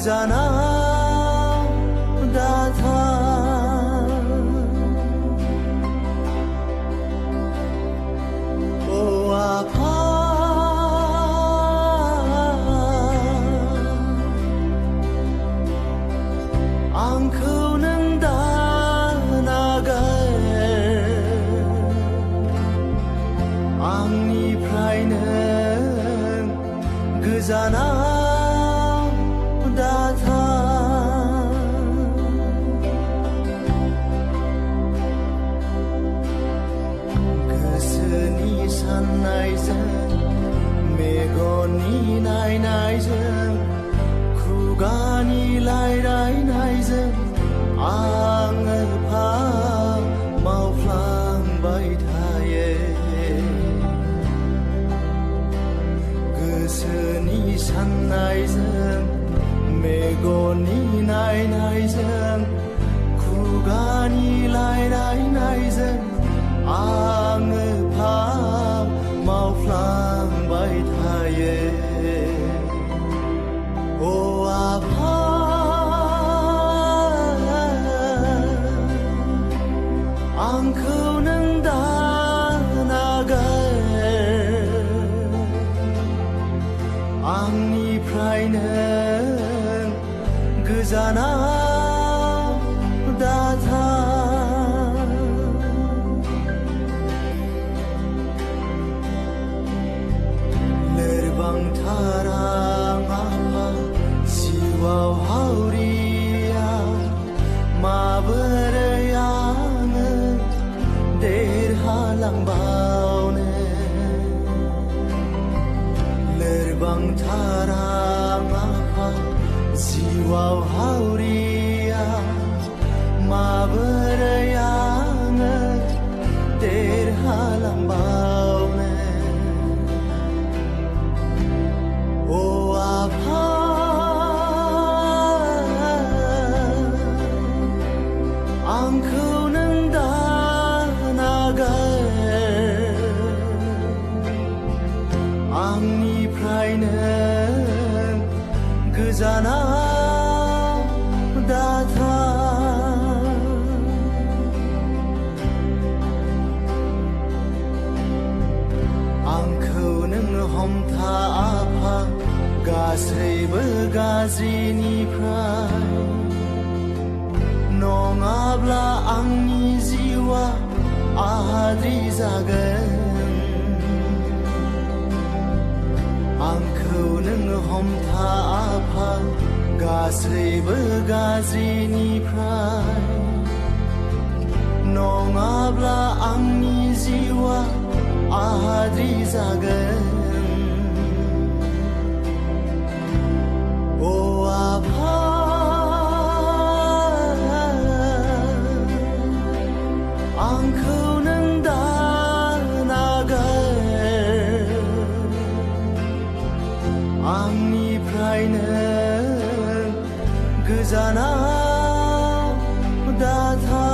गोजानाव दाथा ओ आफा आंखौ नों दा नागार आंनिफ्राय नों गोजानाव दाथा गोसोनि साननायजों मेगननि नायनायजों खुगानि रायज्लायनायजों आङो मावफ्लांबाय थायो गोसोनि साननायजों मेगननि नायनायजों खुगानि रायज्लायनायजों आङो मावफ्लांबाय थायो ओ आफा आंखौ नों दा नागार आंनिफ्राय नों गोजानाव दाथा लोरबांथार आंहा जिउआव हावरिया माबोरै आङो देरहालांबावनो लोरबांथार आंहा जिउआव हावरिया माबोरै आङो देरहालांबावनो ओ आफा आंखौ नों दा नागार आंनिफ्राय नों गोजानाव दाथा आंखौ नों हमथा आफा गासैबो गाज्रिनिफ्राय नङाब्ला आंनि जिउआ आद्रि जागोन आंखौ नों हमथा आफा गासैबो गाज्रिनिफ्राय नङाब्ला आंनि जिउआ आद्रि जागोन ओ आफा आंखौ नों दा नागार आंनिफ्राय नों गोजानाव दाथा